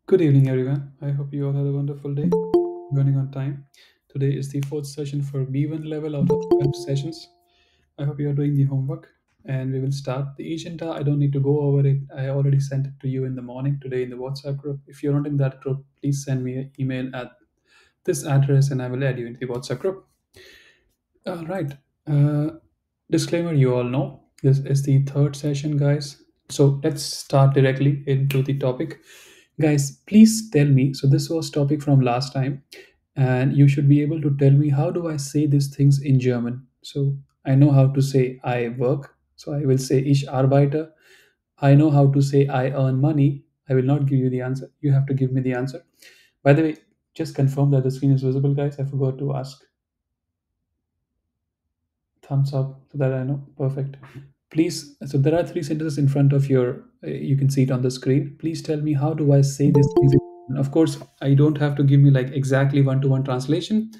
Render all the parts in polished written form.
Good evening, everyone. I hope you all had a wonderful day. Running on time. Today is the fourth session for B1 level out of 12 sessions. I hope you are doing the homework and we will start the agenda. I don't need to go over it. I already sent it to you in the morning today in the WhatsApp group. If you're not in that group, please send me an email at this address and I will add you into the WhatsApp group. All right. Uh, Disclaimer, you all know this is the third session, guys. So let's start directly into the topic. Guys, please tell me. So this was topic from last time, and you should be able to tell me how do I say these things in German. So I know how to say I work. So I will say ich arbeite. I know how to say I earn money. I will not give you the answer. You have to give me the answer. By the way, just confirm that the screen is visible, guys. I forgot to ask. Thumbs up so that I know. Perfect. Please, so there are three sentences in front of your, you can see it on the screen. Please tell me how do I say these things? Of course, I don't have to give me like exactly one-to-one translation,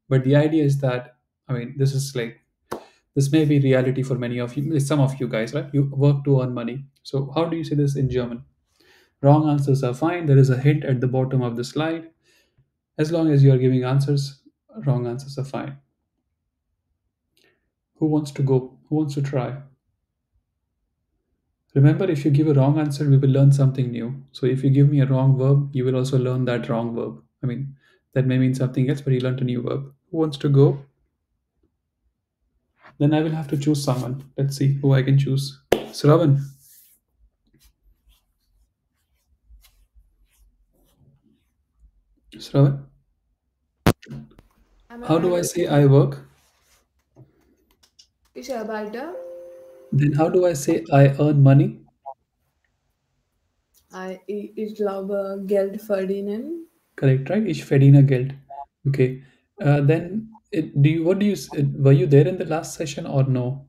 but the idea is that, I mean, this is like, this may be reality for many of you, some of you guys, right? You work to earn money. So how do you say this in German? Wrong answers are fine. There is a hint at the bottom of the slide. As long as you are giving answers, wrong answers are fine. Who wants to go? Who wants to try? Remember, if you give a wrong answer, we will learn something new. So if you give me a wrong verb, you will also learn that wrong verb. I mean, that may mean something else, but you learned a new verb. Who wants to go? Then I will have to choose someone. Let's see who I can choose. Sravan. Sravan. Am I How do I audible? say I work? Ich arbeite. Then how do I say I earn money? Ich glaube, Geld verdienen. Correct, right? Ich verdiene Geld. Okay. Do you, what do you, were you there in the last session or no?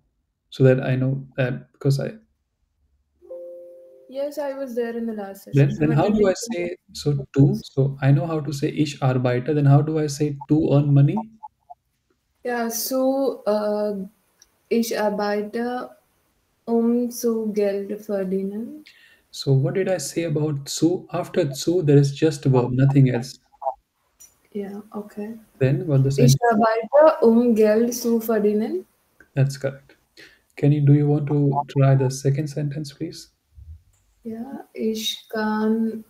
So that I know that because I, Yes, I was there in the last session. then I'm how do I attending. say so to? So I know how to say ich arbeite. Then how do I say to earn money? Ja, so, ich arbeite, zu Geld verdienen. So what did I say about zu? After zu, there is just verb, nothing else. Ja, okay. Then what the Ich sentence? arbeite, Geld zu verdienen. That's correct. Can you do you want to try the second sentence, please? Ja, ich kann,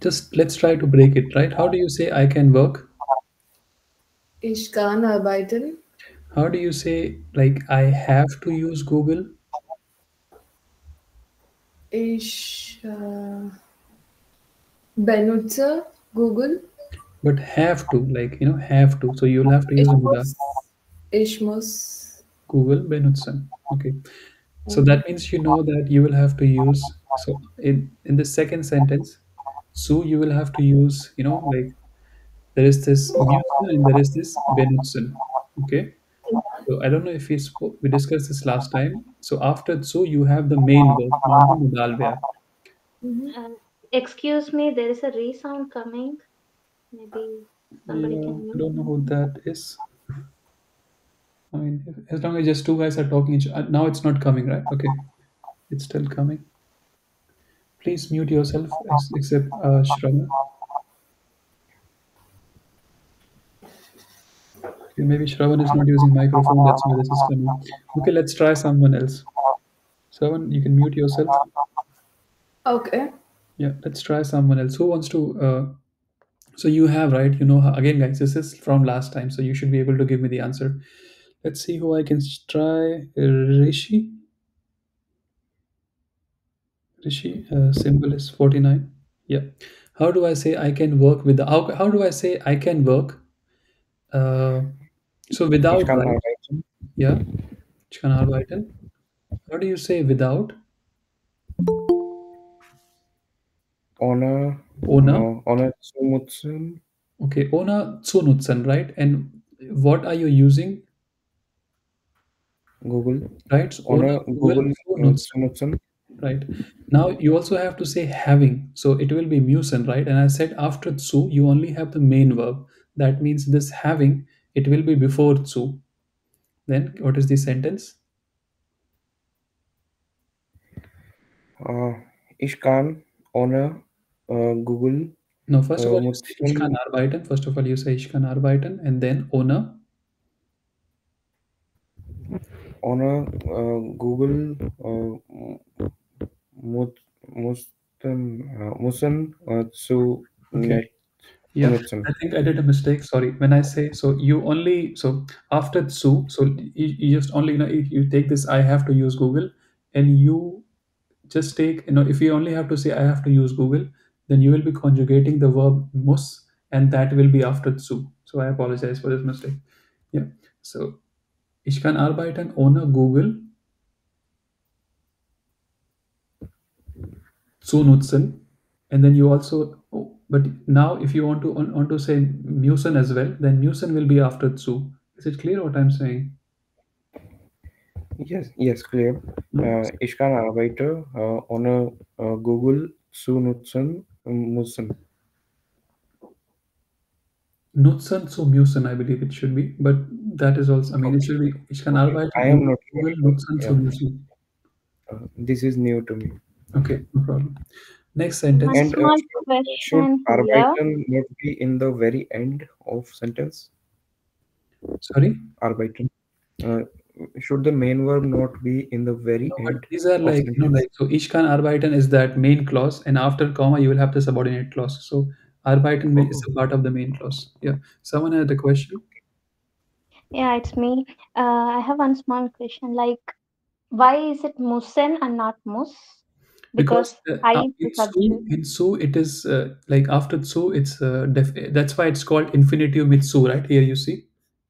Just let's try to break it, right? How do you say I can work? ich kann arbeiten. How do you say like I have to use Google? Ich benutze Google. But have to, like have to. So you'll have to use Ich Buddha. muss, ich muss. Google benutzen. Okay. So Mhm. that means you know that you will have to use. So in the second sentence, so you will have to use. Like there is this müssen and there is this benutzen. Okay. So I don't know if we discussed this last time. So after so you have the main verb, not the modal verb. Mhm. Uh, Excuse me, there is a resound coming. Maybe somebody Yeah, can I mute. don't know who that is. I mean, as long as just two guys are talking, now it's not coming, right? Okay, it's still coming. Please mute yourself, except Shravan. Okay, maybe Shravan is not using microphone. That's why this is coming. Okay, let's try someone else. Shravan, you can mute yourself. Okay. Yeah, let's try someone else. Who wants to? So you have right. Again, guys, this is from last time, so you should be able to give me the answer. Let's see who I can try. Rishi. Rishi, symbol is 49. Yeah. How do I say I can work with the how do I say I can work? Uh, so Ich without, kann right? arbeiten Yeah. Ich kann arbeiten. How do you say without? ohne, Ohne. ohne zu nutzen. Okay. Ohne zu nutzen, right? And what are you using? Google. Right? So ohne Ohne Google Google zu zu nutzen. nutzen. Right. Now you also have to say having. So it will be müssen, right? And I said after zu, you only have the main verb. That means this having, it will be before zu. Then what is the sentence? Uh, ich kann ohne Google No, first of all, you say ich kann nutzen, arbeiten. First of all, you say ich kann arbeiten, and then ohne. ohne Google mu müssen zu Okay. nicht Yeah, benutzen. I think I did a mistake. Sorry. When I say so, you only so after zu, so you just only if you take this, I have to use Google, and you just take if you only have to say I have to use Google, then you will be conjugating the verb muss, and that will be after zu. So I apologize for this mistake. Yeah. So ich kann arbeiten ohne Google zu nutzen, and then you also but now if you want to say müssen as well, then müssen will be after zu. Is it clear what I'm saying? Yes, clear. No? Ich kann arbeiten ohne Google zu nutzen müssen. Nutzen zu müssen, I believe it should be, but that is also, I mean, it Okay, should be, ich kann okay. arbeiten I am ohne not Google sure. nutzen zu Yeah, müssen. this is new to me. Okay, no problem. Next One sentence. And small should question here. arbeiten not be in the very end of sentence? Sorry? Arbeiten. Uh, should the main verb not be in the very No, but end these are of like, sentence? like, so ich kann arbeiten is that main clause, and after comma, you will have the subordinate clause. So arbeiten is Oh, a part of the main clause. Yeah. Someone had a question? Yeah, it's me. I have one small question. Like, why is it musen and not mus? Because Because I is the in subject. su it is like after su it's that's why it's called infinitive mit su, right? Here you see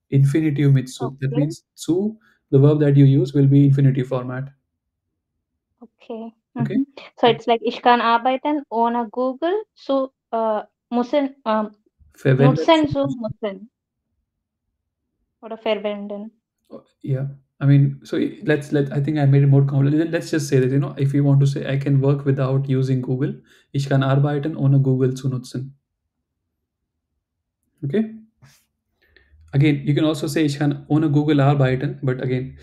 infinitive mit su. That Okay. means su, the verb that you use will be infinitive format. Okay. Okay. So it's like ich kann arbeiten ohne Google. So musen Verwendet nutzen zu so müssen. musen oder verwenden. Yeah. I mean, so let I think I made it more complicated. Let's just say that if you want to say I can work without using Google, ich kann arbeiten ohne Google zu nutzen. Okay. Again, you can also say ich kann ohne Google arbeiten, but again,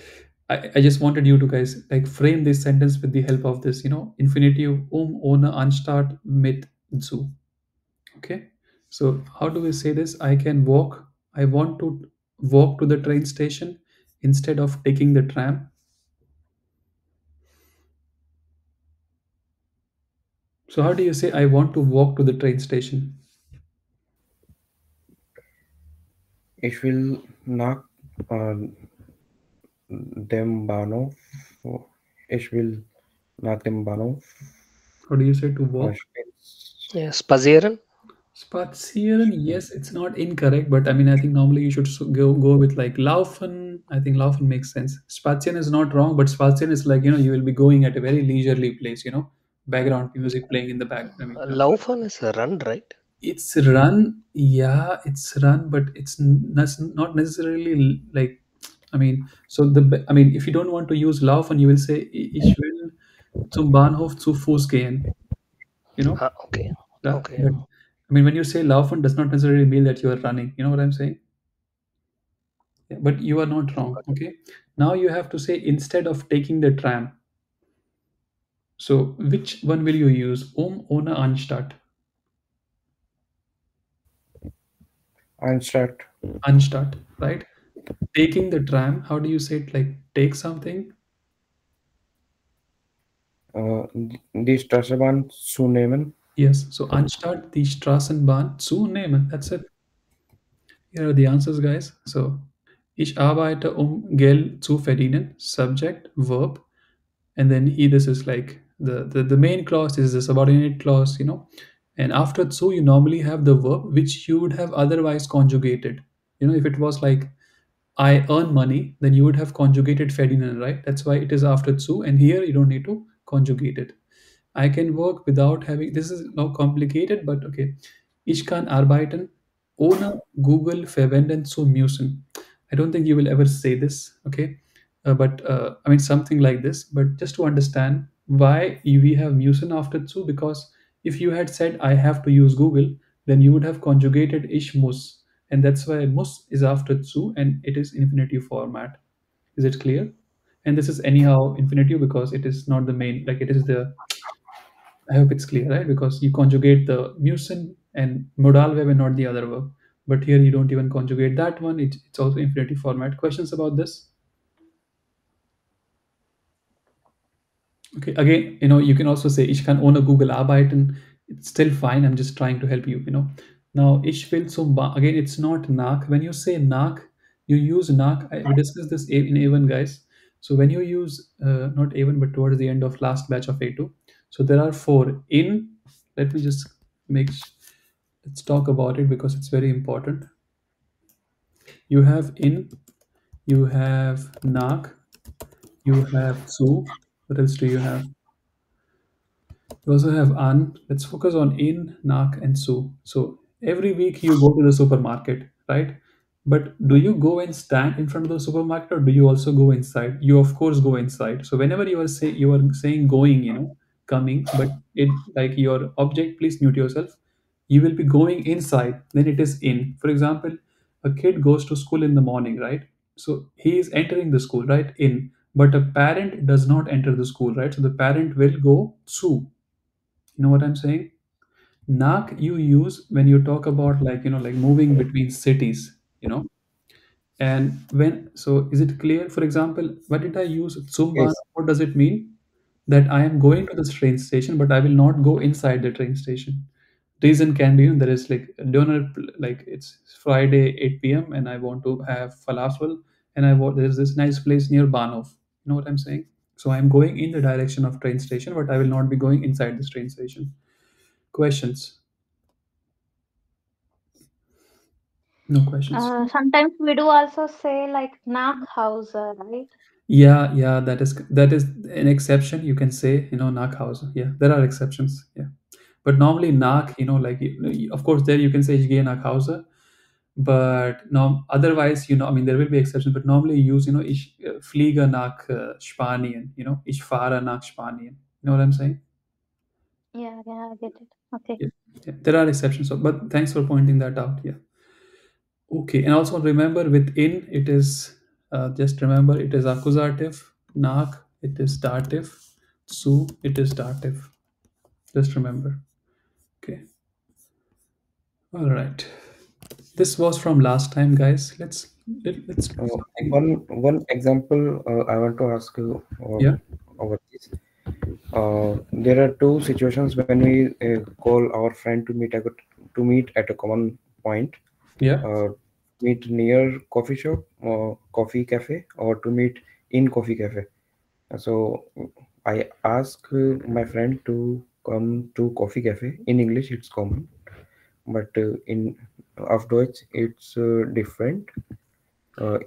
I just wanted you to guys like frame this sentence with the help of this, infinitive ohne, anstatt, mit, zu. Okay. So how do we say this? I want to walk to the train station instead of taking the tram. So how do you say I want to walk to the train station? ich will nach dem Bahnhof. Ich will nach dem Bahnhof. How do you say to walk? Yeah, spazieren. Spazieren, yes, it's not incorrect, but I mean, I think normally you should go with like laufen. I think laufen makes sense. Spazieren is not wrong, but spazieren is like you will be going at a very leisurely place. Background music playing in the back. I mean, Laufen is a run, right? it's run, yeah, it's run, but it's not necessarily like. I mean, so I mean, if you don't want to use laufen, you will say ich will zum Bahnhof zu Fuß gehen. You know, Okay. yeah, Okay. but I mean, when you say laufen, does not necessarily mean that you are running. You know what I'm saying? Yeah, but you are not wrong. Okay. Now you have to say instead of taking the tram. So which one will you use? Ohne, anstatt. Anstatt Anstatt, right? Taking the tram. How do you say it? Like take something. die Straßenbahn zu nehmen. Yes. So anstatt die Straßenbahn zu nehmen. That's it. Here are the answers, guys. So ich arbeite, Geld zu verdienen. Subject, verb, and then this is like the main clause is the subordinate clause, and after so you normally have the verb which you would have otherwise conjugated. If it was like I earn money, then you would have conjugated verdienen, right? That's why it is after zu, and here you don't need to conjugate it. I can work without having, this is now complicated, but okay. Ich kann arbeiten ohne Google verwenden zu müssen. I don't think you will ever say this, okay? But I mean, something like this. But just to understand why we have müssen after zu, because if you had said I have to use Google, then you would have conjugated ich muss. And that's why muss is after zu and it is infinitive format. Is it clear? And this is anyhow infinitive because it is not the main, like it is the I hope it's clear, right? Because you conjugate the müssen and modal verb and not the other verb. But here you don't even conjugate that one. It's also infinitive format. Questions about this? Okay, again, you can also say ich kann ohne Google arbeiten. It's still fine. I'm just trying to help you. Now, ich will zum again, it's not nach. When you say nach, you use nach. We discussed this in A1, guys. So when you use not A1, but towards the end of last batch of A2, so there are four in. Let me just make. Let's talk about it because it's very important. You have in, you have nach, you have zu. What else do you have? You also have an. Let's focus on in, nak, and su. So every week you go to the supermarket, right? But do you go and stand in front of the supermarket, or do you also go inside? You of course go inside. So whenever you are saying going, coming, but it like your object, please mute yourself. You will be going inside. Then it is in. For example, a kid goes to school in the morning, right? So he is entering the school, right? In. But a parent does not enter the school, right? So the parent will go zu. You know what I'm saying? Nak you use when you talk about like moving between cities. And when so is it clear? For example, what did I use? Zumbana, Yes. what does it mean? That I am going to the train station, but I will not go inside the train station. Reason can be there is like a dinner, like it's Friday 8 p.m. and I want to have falafel, and there's this nice place near Banov. You know what I'm saying? So I'm going in the direction of train station, but I will not be going inside this train station. Questions? No questions. Sometimes we do also say like Nachhauser, right? Yeah, that is an exception. You can say, Nachhause. Yeah, there are exceptions. Yeah, but normally nach, like of course there you can say ich gehe nach Hause, but no, otherwise, I mean there will be exceptions, but normally you use, ich fliege nach Spanien. Ich fahre nach Spanien. You know what I'm saying? Yeah, I get it. Okay. Yeah, there are exceptions, but thanks for pointing that out. Yeah. Okay, and also remember within it is just remember it is accusative, nach it is dative, su it is dative. Just remember. Okay. All right. This was from last time, guys. Let's do something. One example I want to ask you Yeah, over this. There are two situations when we call our friend to meet at a common point. yeah. Meet near coffee shop or coffee cafe, or to meet in coffee cafe. So I ask my friend to come to coffee cafe. In English, it's common, but in of Deutsch, it's different.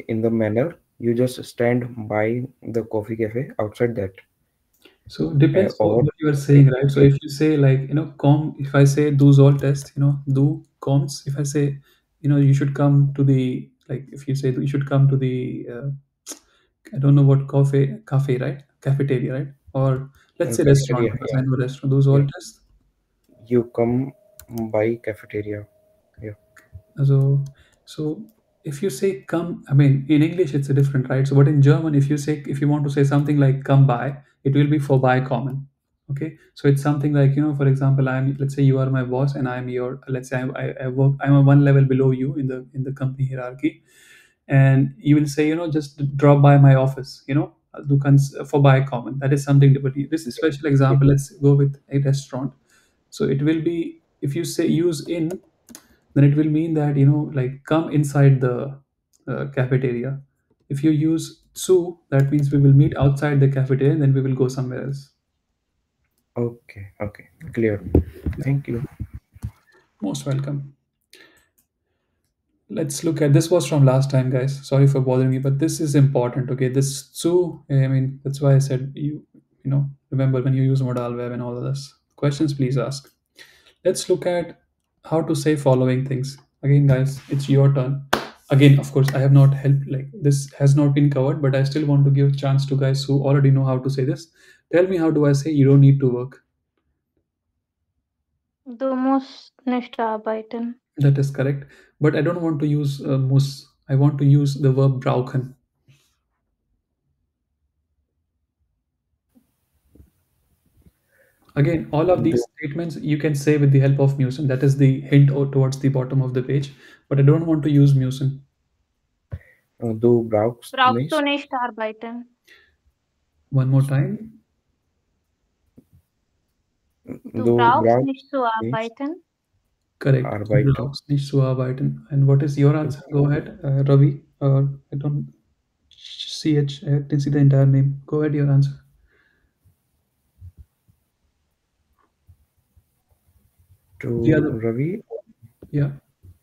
In the manner, you just stand by the coffee cafe outside that, So it depends or what you are saying, right? So if you say like, if I say do all test, do coms. If I say, you should come to the like if you say you should come to the I don't know what cafe, right? Cafeteria, right? Or let's say restaurant cafeteria. because Yeah, I know restaurant. Those all yeah. tests. You come by cafeteria. Yeah. So if you say come, I mean in English it's a different, right? So but in German, if you want to say something like come by, it will be vorbeikommen. Okay, so it's something like for example, let's say you are my boss and I'm your let's say I work I'm a one level below you in the company hierarchy, and you will say just drop by my office. Du kannst vorbeikommen. That is something different. This is special Yeah. example. Let's go with a restaurant. So it will be if you say use in, then it will mean that like come inside the cafeteria. If you use su, that means we will meet outside the cafeteria and then we will go somewhere else. Okay. Okay. Clear. Yeah, Thank you. most welcome. Let's look at this was from last time, guys. Sorry for bothering you, but this is important. Okay, this su, I mean that's why I said remember when you use modal verb and all of this. Questions, please ask. Let's look at how to say following things. Again, guys, it's your turn. Again, of course, I have not helped, like this has not been covered, but I still want to give chance to guys who already know how to say this. Tell me, how do I say you don't need to work? Du musst nicht arbeiten. That is correct. But I don't want to use muss. I want to use the verb brauchen. Again, all of Do these statements you can say with the help of musen. That is the hint towards the bottom of the page. But I don't want to use musen. du brauchst Brauchst du nicht. nicht arbeiten? One more time. Du Du brauchst brauchst nicht zu nicht arbeiten? Correct. Du arbeiten. brauchst nicht zu arbeiten. And what is your answer? Go ahead, Ravi. I don't see it. I didn't see the entire name. Go ahead, your answer. The To other, Ravi. yeah.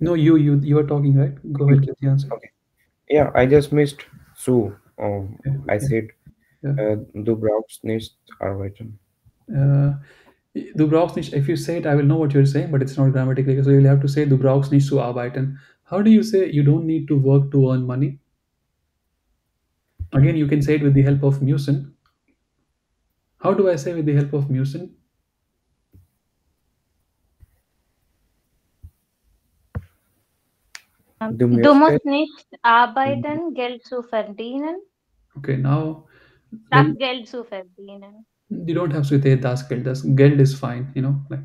No, you are talking, right? Go ahead, get the answer. Okay. Yeah, I just missed Sue. Okay, I okay. said Yeah. du brauchst nicht arbeiten. Uh, Du brauchst nicht. If you say it, I will know what you're saying, but it's not grammatically. So you'll have to say du brauchst nicht zu arbeiten. How do you say you don't need to work to earn money? Again, you can say it with the help of musen. How do I say with the help of musen? Du Du musst musst nicht arbeiten, Geld zu verdienen. Okay, now, Das well, Geld zu verdienen. you don't have to say das Geld. Das Geld is fine, like.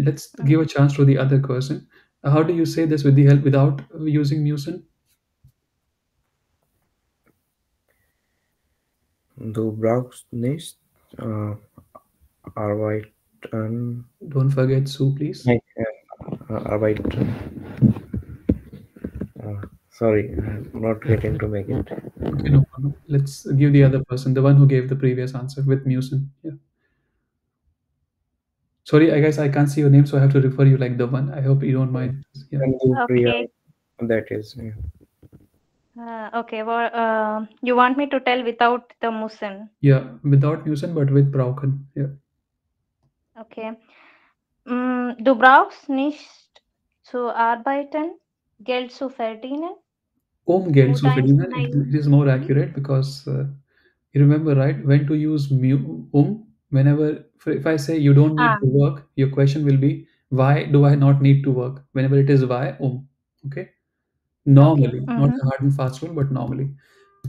Let's give a chance to the other person. How do you say this with the help without using musen? Du brauchst nicht arbeiten. Don't forget Sue, please. Nein, arbeiten. Sorry, I'm not getting to make it. Okay, no problem. Let's give the other person, the one who gave the previous answer with musen. Yeah. Sorry, I guess I can't see your name, so I have to refer you like the one. I hope you don't mind. Yeah. And du Priya, Okay. that is. Yeah. Okay. Well, you want me to tell without the müssen? Yeah, without musen, but with brauchen. Yeah. Okay. Du brauchst nicht zu arbeiten, Geld zu verdienen. Geld Two zu times verdienen. when I It is more accurate because you remember, right, when to use whenever, if I say you don't need to work, your question will be, why do I not need to work? Whenever it is why, okay? Normally, not a hard and fast rule, but normally.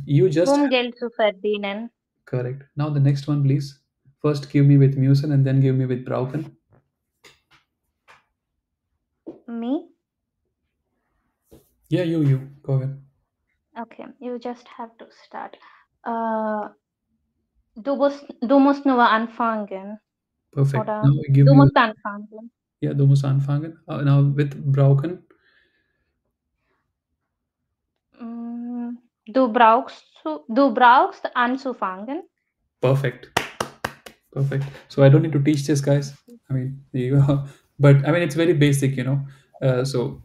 You just Geld zu verdienen. correct. Now the next one, please. First give me with musen and then give me with brauchen. Me? Yeah, you. Go ahead. Okay, you just have to start. Du musst nur anfangen. Perfect. Oder Now give du me with, musst anfangen. yeah, du musst anfangen. Now with brauchen. Du brauchst anzufangen. Perfect. Perfect. So I don't need to teach this, guys. I mean, but I mean, it's very basic. So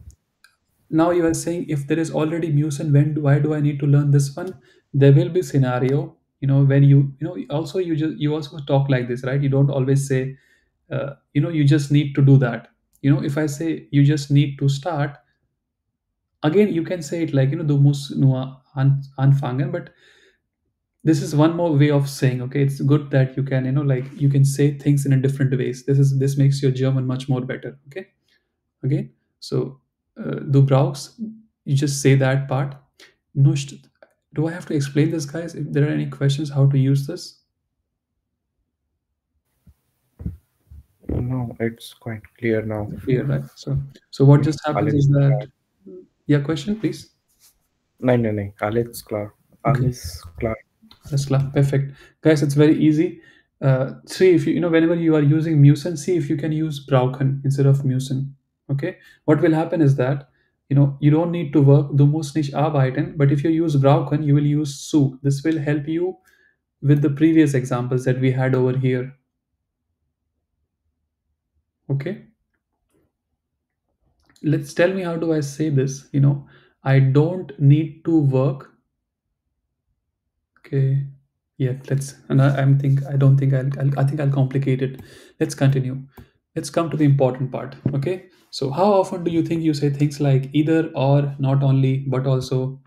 now you are saying if there is already musen, why do I need to learn this one? There will be scenario, when also you also talk like this, right? You don't always say, you just need to do that. If I say you just need to start, again, you can say it like, du musst nur anfangen, but this is one more way of saying, okay, it's good that you can, like you can say things in a different ways. This makes your German much more better. Okay. So du brauchst, you just say that part. Nicht. Do I have to explain this, guys? If there are any questions how to use this? No, it's quite clear now. Clear, right? So what just happens Alles is that, klar. yeah, question, please. Nein. Alles klar. Okay. Alles klar. That's klar. Perfect. Guys, it's very easy. See if whenever you are using musen, see if you can use brauchen instead of musen. Okay. What will happen is that, you don't need to work, du musst nicht arbeiten, but if you use brauchen, you will use zu. This will help you with the previous examples that we had over here. Okay. Let's tell me, how do I say this? I don't need to work. Okay. Yeah, let's. And I don't think I think I'll complicate it. Let's continue. Let's come to the important part. Okay. So, how often do you think you say things like either or, not only, but also,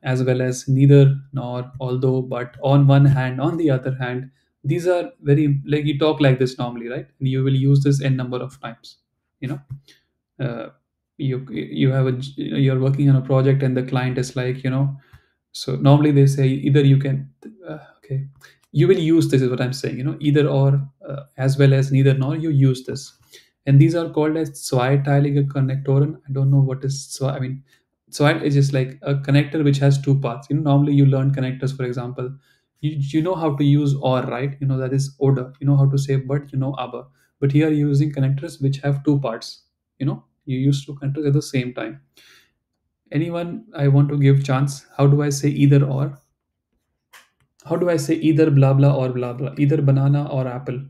as well as neither nor, although, but, on one hand, on the other hand? These are very, like, you talk like this normally, right? And you will use this n number of times. You know, you have you're working on a project and the client is like, so normally they say either you can, okay, you will use, this is what I'm saying, either or, as well as neither nor, you use this. And these are called as zweiteilige Konnektoren. I don't know what is I mean, zweit is just like a connector which has two parts. Normally you learn connectors, for example, you know how to use or, right? That is oder. You know how to say but, aber. But here you're using connectors which have two parts. You use two connectors at the same time. Anyone I want to give chance? How do I say either or? How do I say either blah blah or blah blah? Either banana or apple.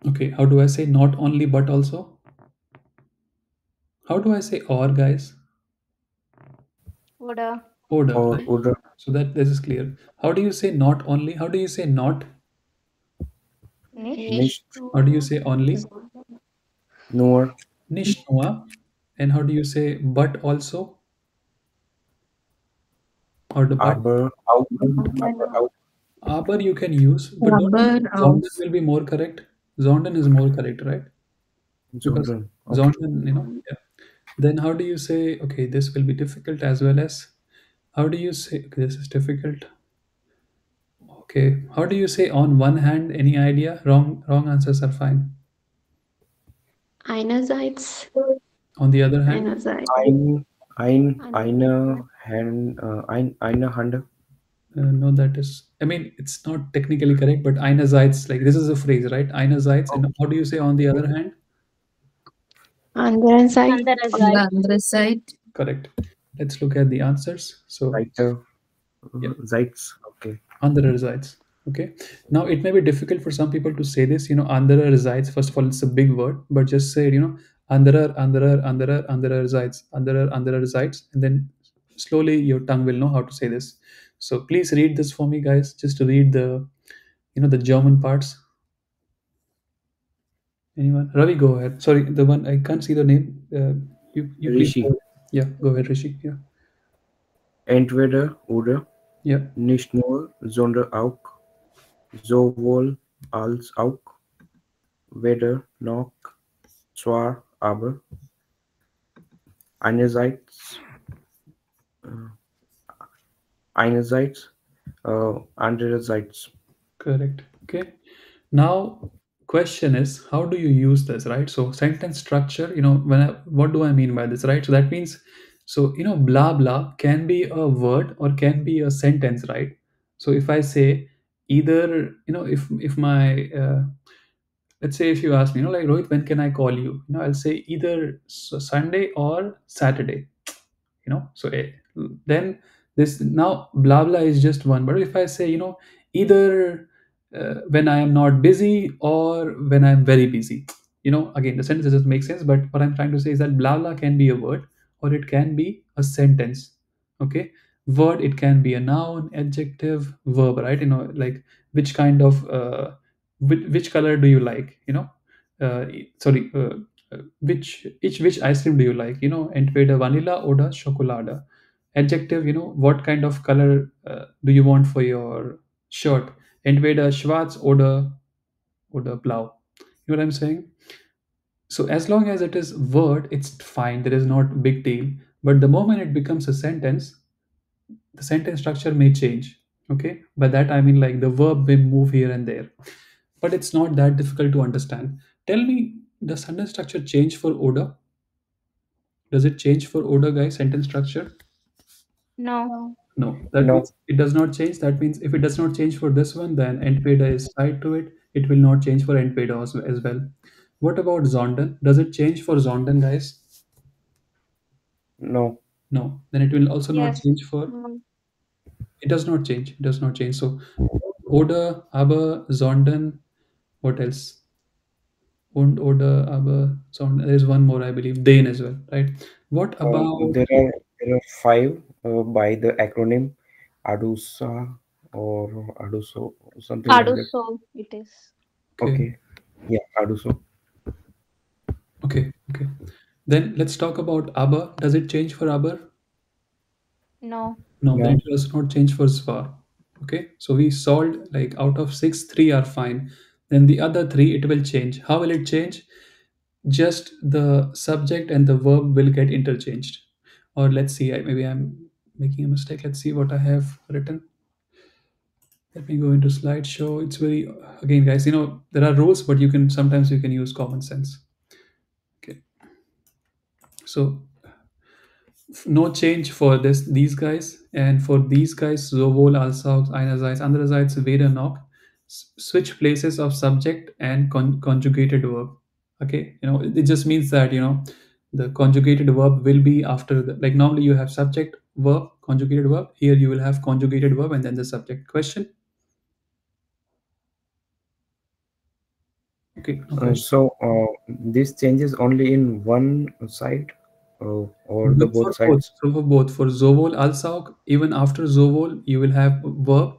Okay, how do I say not only but also? How do I say or, guys? Oder. Oder, or right? oder, So that this is clear. How do you say not only? How do you say not? Nicht. nicht, How do you say only? nur, Nicht nur. And how do you say but also? Or the but? aber auch, aber auch, Aber you can use, but don't you Aber think auch. Zonden will be more correct? Zonden is more correct, right? Because sondern. Okay. Zonden, yeah. Then how do you say, okay, this will be difficult as well as, how do you say, okay, this is difficult. Okay, how do you say on one hand? Any idea? Wrong answers are fine. Einerseits. On the other hand, Einerseits. Eine Hand, eine Hand, no, that is, I mean, it's not technically correct, but einerseits, like this is a phrase, right? Einerseits, and how do you say on the other hand? Andererseits. Andererseits. Andere Seite. Correct. Let's look at the answers. So, Seite, yeah, Seits, okay. andererseits. Okay. Now it may be difficult for some people to say this. Andererseits. First of all, it's a big word, but just say, andererseits, and then slowly your tongue will know how to say this. So please read this for me, guys. Just to read the German parts. Anyone? Ravi, go ahead. Sorry, the one I can't see the name. You please. Rishi, Yeah, go ahead, Rishi. Yeah, entweder oder, yeah. nicht nur, sondern auch, sowohl als auch, weder noch, zwar, aber, einerseits, einerseits, andererseits. Correct. Okay. Now, question is, how do you use this, right? So, sentence structure. What do I mean by this, right? So that means, blah blah can be a word or can be a sentence, right? So if I say either, if my let's say if you ask me, like Rohit, when can I call you? I'll say either Sunday or Saturday. So then this now blah blah is just one, but if I say either when I am not busy or when I am very busy, again the sentence doesn't make sense, but what I'm trying to say is that blah blah can be a word or it can be a sentence. Okay, word, it can be a noun, adjective, verb, right? Like which kind of which color do you like, sorry, which ice cream do you like, entweder vanilla oder Schokolade. Adjective, what kind of color do you want for your shirt, entweder schwarz oder blau. You know what I'm saying? So as long as it is word, it's fine, there is not big deal. But the moment it becomes a sentence, the sentence structure may change. Okay, by that I mean like the verb may move here and there, but it's not that difficult to understand. Tell me, does sentence structure change for oder? Does it change for oder, guys? Sentence structure? No. No, that No, means it does not change. That means if it does not change for this one, then entweder is tied to it. It will not change for entweder as well. What about Zonden? Does it change for Zonden, guys? no, No. Then it will also not Yes. change for. No. It does not change. It does not change. So oder, aber, Zonden. What else? Und, oder, aber, Zonden. There is one more, I believe. Den as well, right? What about? there are five by the acronym ADUSA or ADUSO, something like that. Aduso it is. Okay. Okay, yeah, ADUSO. Okay. Then let's talk about aber. Does it change for aber? No. No, then No, it does not change for zwar. Okay, so we solved like out of six, three are fine. Then the other three, it will change. How will it change? Just the subject and the verb will get interchanged. Or let's see, maybe I'm making a mistake. Let's see what I have written. Let me go into slideshow. It's very, again, guys, there are rules, but sometimes you can use common sense. Okay. So no change for these guys, and for these guys, sowohl als auch einerseits, andererseits weder noch. Switch places of subject and conjugated verb. Okay, it just means that the conjugated verb will be after the, like, normally you have subject verb conjugated verb. Here you will have conjugated verb and then the subject. Question? Okay, no question. This changes only in one side, or the both For both. sides. So for both, for sowohl als auch, even after sowohl, you will have verb,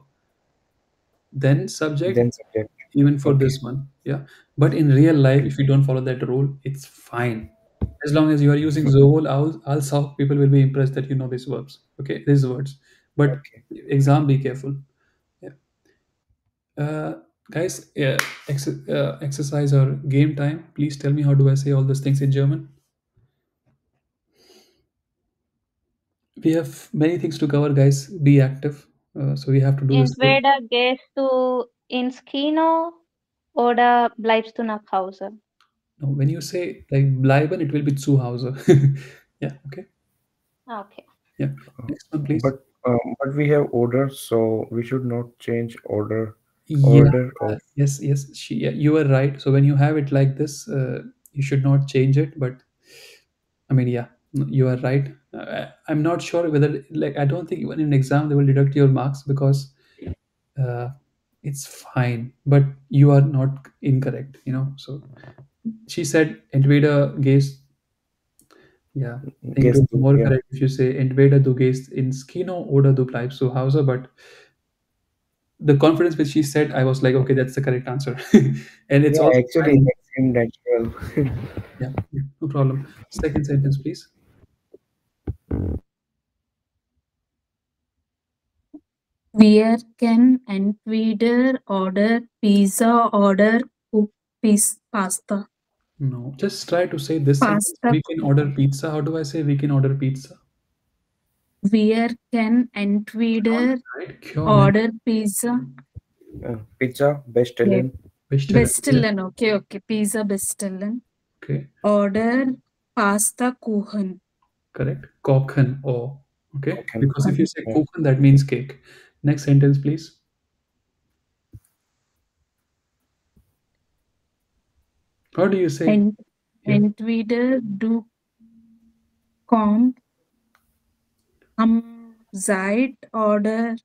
then subject, Then subject. even for Okay. this one. Yeah. But in real life, if you don't follow that rule, it's fine. As long as you are using sowohl als auch, people will be impressed that you know these verbs. Okay, these words. But Okay. exam, be careful. Yeah. Guys, exercise or game time. Please tell me, how do I say all these things in German? We have many things to cover, guys. Be active. So we have to do this. Entweder gehst du ins Kino oder bleibst du nach Hause? No, when you say like bleiben, it will be zu Hause. Yeah. Okay. Okay. Yeah. Next one, please. But we have order, so we should not change order. Yeah. Order of Yes. Yes. Yeah, you are right. So when you have it like this, you should not change it. But I mean, yeah, you are right. I'm not sure whether, like, I don't think even in exam they will deduct your marks because uh, it's fine. But you are not incorrect. So she said entweder gehst. Yeah, I think it guess would be to, more yeah. correct if you say entweder du gehst ins Kino oder du bleibst zu Hause. But the confidence which she said, I was like, okay, that's the correct answer. And it's Yeah, also actually fine. that seemed natural. Yeah, yeah, no problem. Second sentence, please. Wir can entweder order pizza or cook pasta. No, just try to say this sentence. Pasta. We can order pizza. How do I say we can order pizza? Wir can entweder Right? Können. order pizza. Pizza, bestellen. Bestellen. Bestellen. Okay. Pizza bestellen. Okay, Order pasta Kuchen. correct. Kochen. Oh, okay. Kochen. Because if you say Yeah. Kuchen, that means cake. Next sentence, please. How do you say? Yeah. Entweder du kommst am Zeit oder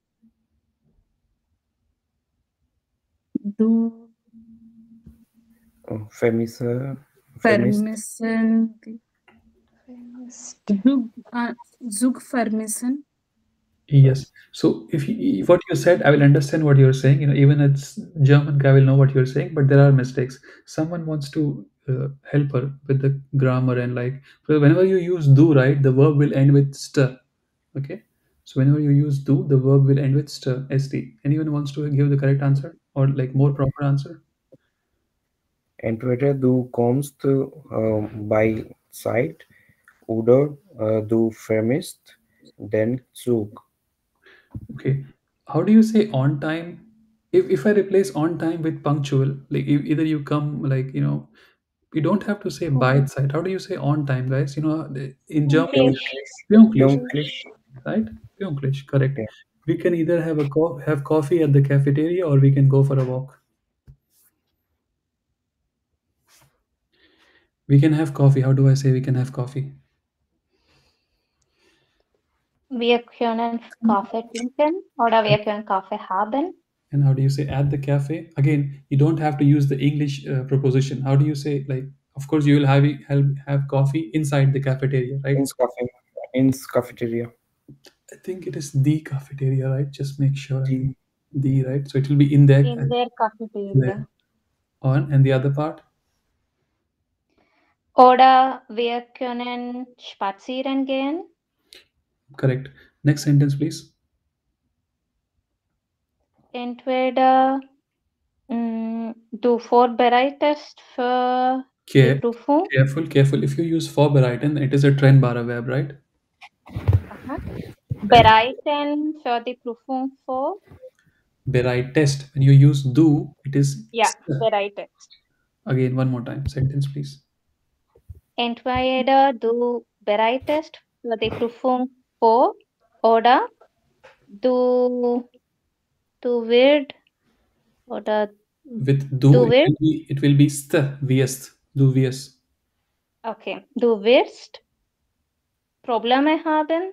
du Vermisse. vermissen. Du Zug vermissen. Yes. So what you said, I will understand what you're saying. Even a German guy will know what you're saying, but there are mistakes. Someone wants to help her with the grammar and like, so whenever you use do, right, the verb will end with st. Okay. So whenever you use do, the verb will end with st. Anyone wants to give the correct answer or like more proper answer? Entweder du kommst bei Zeit oder du vermisst den Zug. Okay. How do you say on time? If I replace on time with punctual, like either you come like, you don't have to say by its side. How do you say on time, guys? In German, Pünktlich. pünktlich, Pünktlich. right? Pünktlich, correct. Yeah. We can either have coffee at the cafeteria or we can go for a walk. We can have coffee. How do I say we can have coffee? Wir können Kaffee trinken oder wir können Kaffee haben. And how do you say at the cafe? Again, you don't have to use the English preposition. How do you say, like, of course, you will have coffee inside the cafeteria, right? Ins cafeteria. I think it is the cafeteria, right? Just make sure. Die. The, right? So it will be in there. In der Cafeteria. There. On, and the other part? Oder wir können spazieren gehen. Correct. Next sentence, please. Entweder du vorbereitest für die Prüfung. Careful. If you use vorbereiten, it is a trennbare verb, right? Aha. Bereiten für die Prüfung vor. Bereitest. When you use do, it is Yeah, bereitest. again one more time. Sentence, please. Entweder du bereitest für die Prüfung vor oder du, du wird oder With do, du wirst, it will be st, wirst, du wirst. okay, du wirst Probleme haben.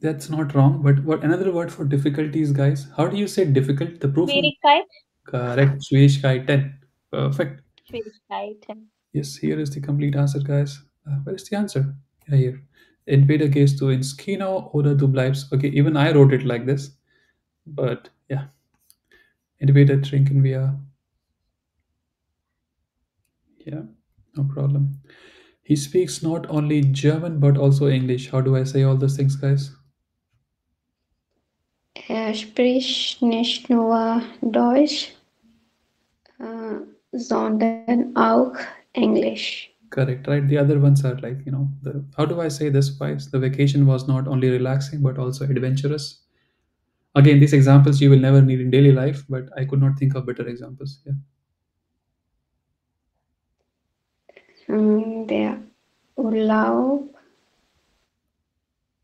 That's not wrong, but what another word for difficulties, guys? How do you say difficult? The proof is Schwierigkeit, correct. Schwierigkeiten. Perfect. Schwierigkeiten. Yes, here is the complete answer, guys. Where is the answer? Yeah, here. Entweder gehst du ins Kino oder du bleibst. Okay, even I wrote it like this, but yeah. Entweder trinken wir. Yeah, no problem. He speaks not only German but also English. How do I say all those things, guys? Er spricht nicht nur Deutsch, äh, sondern auch Englisch. Correct, right? The other ones are like, how do I say this wise? The vacation was not only relaxing but also adventurous. Again, these examples you will never need in daily life, but I could not think of better examples. Yeah. Der Urlaub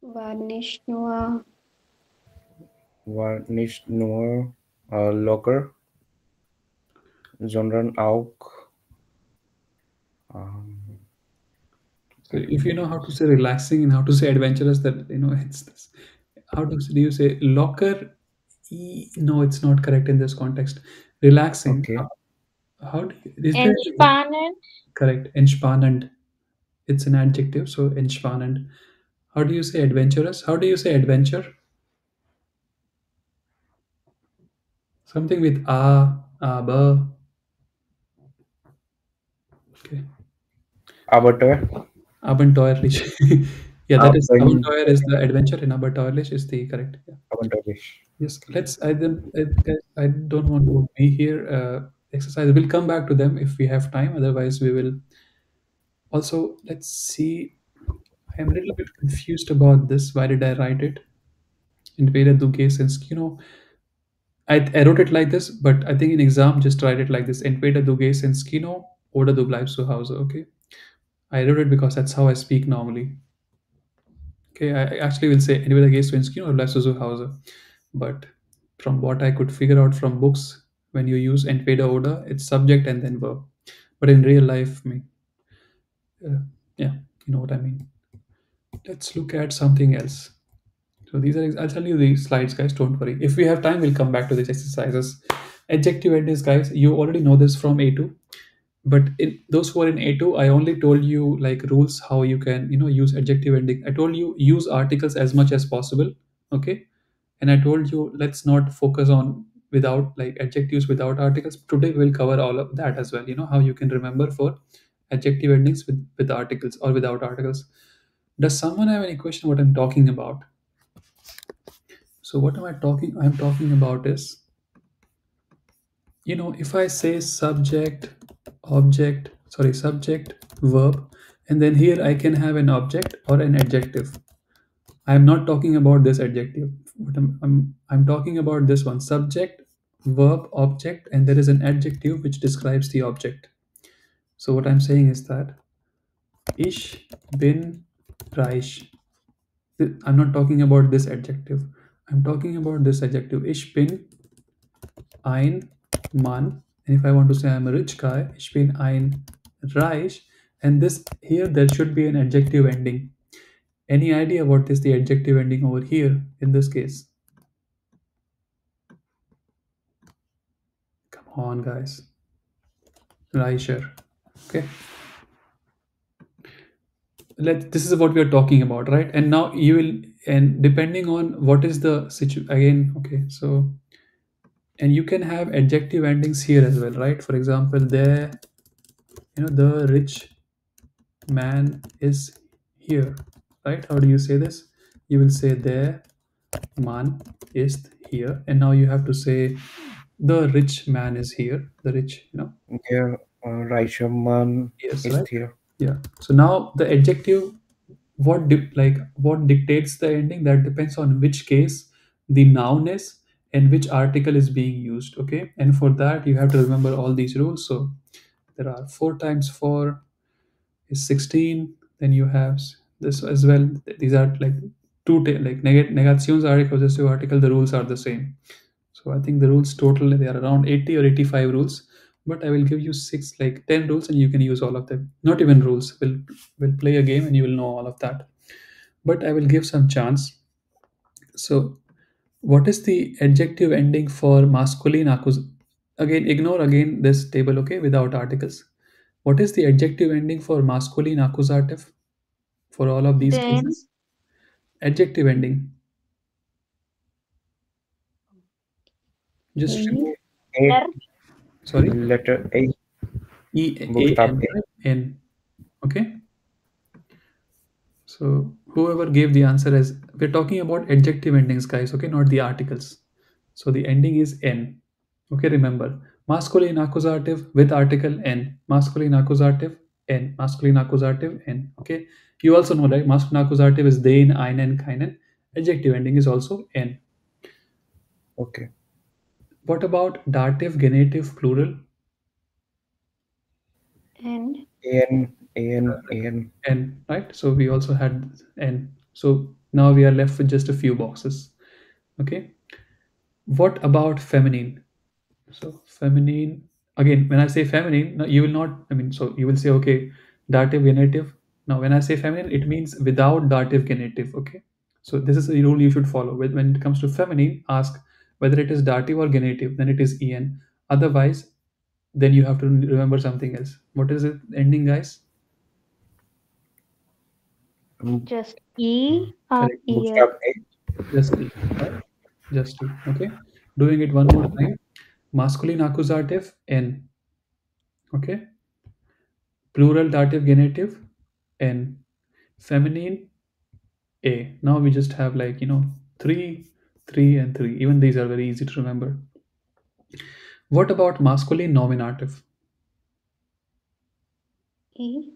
war nicht nur War nicht nur locker, sondern auch So if you know how to say relaxing and how to say adventurous, that it's this. How do you say locker? No, it's not correct in this context. Relaxing. okay. How do you, is there Entspannend, correct? Entspannend. It's an adjective, so entspannend. How do you say adventurous? How do you say adventure? Something with aber. Okay. Abenteuer. Abenteuerlich. Yeah, that is Abenteuer. Abenteuer is the adventure and Abenteuerlich is the correct. Yeah. Abenteuerlich. Yes. I don't want to be here. Exercise. We'll come back to them if we have time. Otherwise, we will. Also, let's see. I am a little bit confused about this. Why did I write it? Entweder du gehst ins Kino. I wrote it like this, but I think in exam just write it like this. Entweder du gehst ins Kino oder du bleibst zu Hause. Okay. I wrote it because that's how I speak normally. Okay, I actually will say entweder gehst du ins Kino oder bleibst du zu Hause. But from what I could figure out from books, when you use entweder oder, it's subject and then verb. But in real life, yeah, you know what I mean. Let's look at something else. So these are, I'll tell you the slides, guys. Don't worry. If we have time, we'll come back to these exercises. Adjective endings, guys. You already know this from A2. But in those who are in A2, I only told you like rules how you can use adjective ending. I told you use articles as much as possible. Okay, and I told you let's not focus on without like adjectives without articles. Today we'll cover all of that as well. You know how you can remember for adjective endings with articles or without articles. Does someone have any question what I'm talking about? So what am I talking? I'm talking about is if I say subject, subject, verb, and then here I can have an object or an adjective. I'm not talking about this adjective. What I'm talking about this one: subject, verb, object, and there is an adjective which describes the object. So what I'm saying is that ich bin reich. I'm not talking about this adjective. I'm talking about this adjective. Ich bin ein Mann. And if I want to say I'm a rich guy, ich bin ein reich. And this here there should be an adjective ending. Any idea what is the adjective ending over here in this case? Come on, guys. Reicher. Okay. This is what we are talking about, right? And now you will, and depending on what is the situation again. Okay, so and you can have adjective endings here as well, right? For example, there, the rich man is here, right? How do you say this? You will say there man is here, and now you have to say the rich man is here. The rich, Der reiche Mann yes, ist right? hier. Yeah. So now the adjective, what dictates the ending? That depends on which case the noun is and which article is being used. Okay, and for that you have to remember all these rules. So there are 4 times 4 is 16. Then you have this as well. These are like like negations article, possessive article. The rules are the same. So I think the rules total they are around 80 or 85 rules. But I will give you 10 rules, and you can use all of them. Not even rules. We'll play a game, and you will know all of that. But I will give some chance. So what is the adjective ending for masculine Again, ignore again this table, okay, without articles. What is the adjective ending for masculine accusative for all of these Then cases? Adjective ending. Just E. A, er, sorry, letter A, bookstop E-A-N, A. right? N. Okay. So whoever gave the answer is, we're talking about adjective endings, guys, okay, not the articles. So the ending is N. Okay, remember. Masculine accusative with article N. Masculine accusative N. Masculine accusative N. Okay. You also know, right? Masculine accusative is dein, einen, keinen. Adjective ending is also N. Okay. What about dative, genitive, plural? N. An. N, right? So we also had N. So now we are left with just a few boxes. Okay. What about feminine? So feminine, again, when I say feminine, no, you will not, I mean, so you will say, okay, dative, genitive. Now, when I say feminine, it means without dative, genitive. Okay. So this is a rule you should follow. When it comes to feminine, ask whether it is dative or genitive, then it is en. Otherwise, then you have to remember something else. What is it ending, guys? just E or Correct. ear. Bookstop A. Just E, right? Just E. Okay. Doing it one more time. Masculine accusative, N. Okay. Plural dative genitive, N. Feminine, A. Now we just have three, three, and three. Even these are very easy to remember. What about masculine nominative? E.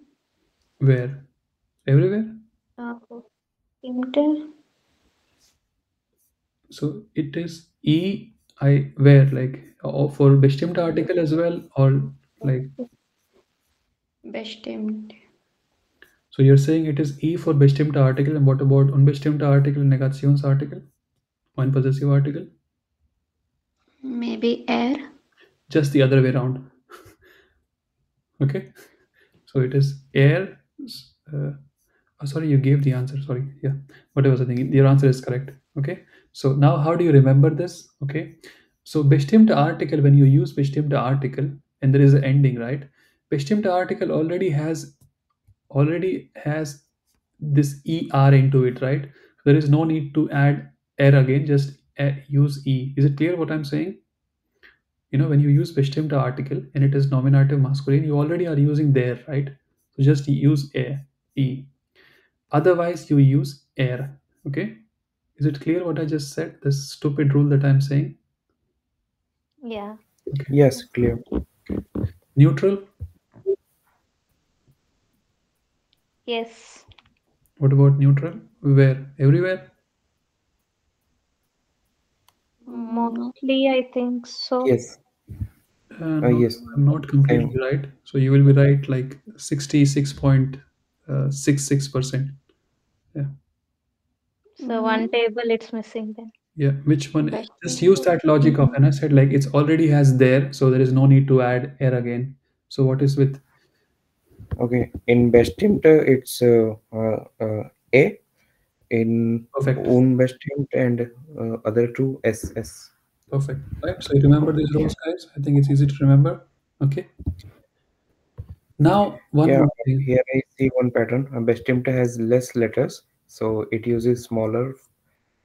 Where? Everywhere? Bestimmte. So it is E, I, where? Like for bestimmte article as well, or like, Bestimmt. so you're saying it is E for bestimmte article, and what about unbestimmte article, Negationsartikel, unpossessive article? Maybe R. Just the other way around. Okay. So it is air. Uh, sorry, you gave the answer. Sorry. Yeah. Whatever was I thinking. Your answer is correct. Okay. So now how do you remember this? Okay. So bestimmte article, when you use bestimmte article and there is an ending, right? Bestimmte article already has this er into it, right? There is no need to add er again. Just use e. Is it clear what I'm saying? When you use bestimmte article and it is nominative masculine, you already are using there, right? So just use a, e. Otherwise, you use air. Okay? Is it clear what I just said? This stupid rule that I'm saying? Yeah. Okay. Yes, clear. Neutral? Yes. What about neutral? Where? Everywhere? No. Mostly, I think so. Yes. No, Yes. not completely Same. right. So you will be right like 66.66%. Yeah. So one table it's missing then. Yeah, which one? Just use Bestimmte. that logic of, and I said like it's already has there, so there is no need to add air again. So what is with Okay. In bestimmt, it's A. In perfect? unbestimmt and other two SS. Perfect. Right. So you remember these rules, guys? I think it's easy to remember. Okay. Now one Yeah, more thing. here I see one pattern. Bestimmt has less letters, so it uses smaller,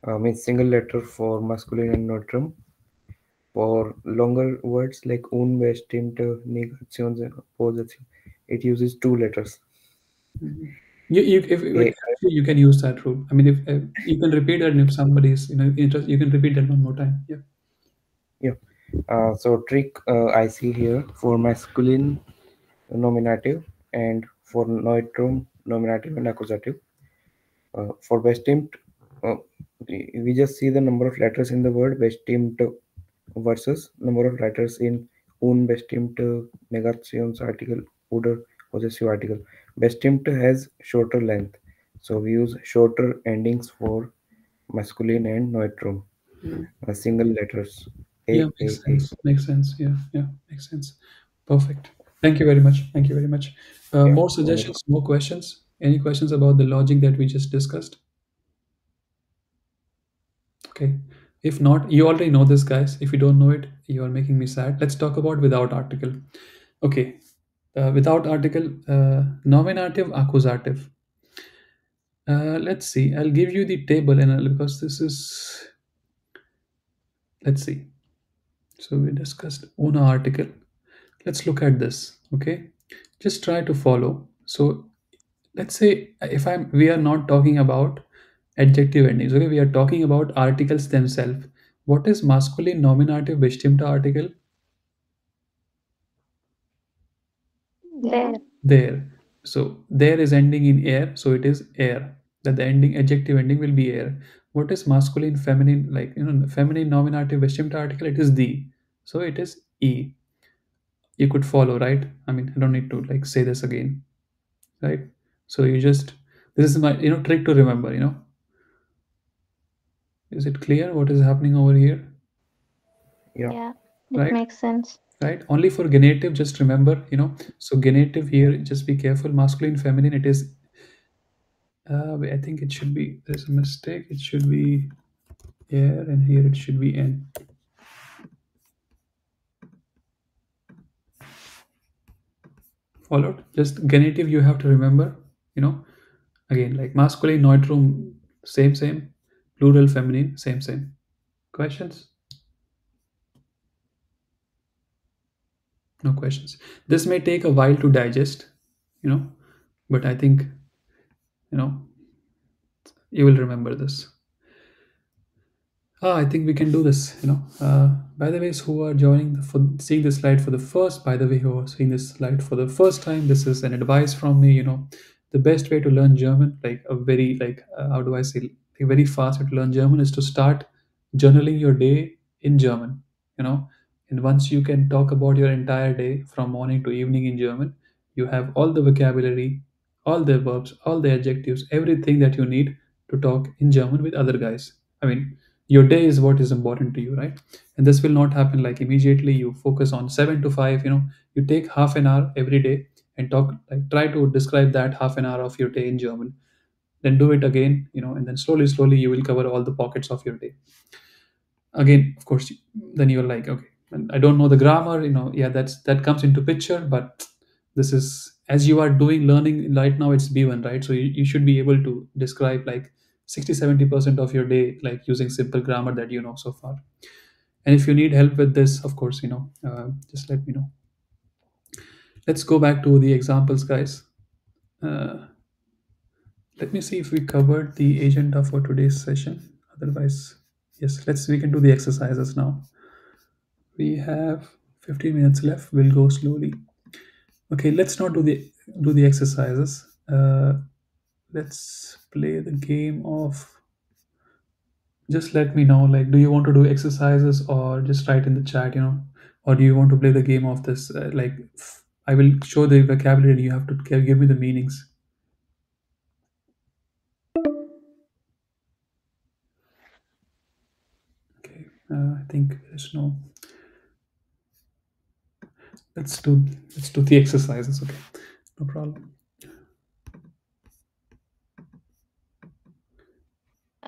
means single letter for masculine and neutrum. For longer words like unbestimmte, Negations, and Position, it uses two letters. Mhm. You if A, like, actually you can use that rule. I mean, if you can repeat it, and if somebody is interested, you can repeat that one more time. Yeah. yeah. So trick I see here for masculine nominative and for neutrum nominative and accusative. For bestimmt, we just see the number of letters in the word bestimmt versus number of letters in unbestimmte Negationsartikel oder possessive article. Bestimmt has shorter length, so we use shorter endings for masculine and neutrum. Single letters. Yeah, A, makes A. sense. Makes sense. Yeah, yeah, makes sense. Perfect. Thank you very much. Thank you very much. Yeah, More wonderful. suggestions, more questions? Any questions about the logic that we just discussed? Okay. If not, you already know this, guys. If you don't know it, you are making me sad. Let's talk about without article. Okay. Without article, nominative, accusative. Let's see. I'll give you the table, and because this is, let's see. So we discussed ohne article. Let's look at this. Okay. Just try to follow. So let's say if we are not talking about adjective endings. Okay, we are talking about articles themselves. What is masculine nominative bestimmte article? There. There. So there is ending in air, so it is air. That the ending adjective ending will be air. What is masculine feminine, like feminine nominative bestimmte article? It is the. So it is e. You could follow, right? I mean, I don't need to like say this again, right? So you just, this is my trick to remember. Is it clear what is happening over here? Yeah. Yeah, it Right? makes sense. Right? Only for genitive, just remember, so genitive here, just be careful. Masculine, feminine, it is, I think it should be, there's a mistake. It should be air, and here it should be n. Followed? Just genitive, you have to remember, again, like masculine, neutrum, same. Plural, feminine, same. Questions? No questions. This may take a while to digest, but I think, you will remember this. I think we can do this. By the way, who are joining for seeing this slide for the first, by the way, who are seeing this slide for the first time, this is an advice from me. The best way to learn German, like a very, like, how do I say, a very fast way to learn German is to start journaling your day in German. And once you can talk about your entire day from morning to evening in German, you have all the vocabulary, all the verbs, all the adjectives, everything that you need to talk in German with other guys. I mean, your day is what is important to you, right? And this will not happen like immediately. You focus on 7 to 5. You take half an hour every day and talk, like, try to describe that half an hour of your day in German, then do it again, and then slowly you will cover all the pockets of your day again. Of course, then you're like, okay, and I don't know the grammar, yeah, that comes into picture. But this is, as you are doing learning right now, it's B1, right? So you should be able to describe like 60-70% of your day, like using simple grammar that you know so far. And if you need help with this, of course, just let me know. Let's go back to the examples, guys. Let me see if we covered the agenda for today's session. Otherwise, yes, we can do the exercises now. We have 15 minutes left. We'll go slowly. Okay, let's not do the exercises. Let's play the game of, just let me know, like, do you want to do exercises or just write in the chat, or do you want to play the game of this, like, I will show the vocabulary and you have to give me the meanings. Okay, I think there's no, let's do the exercises. Okay, no problem.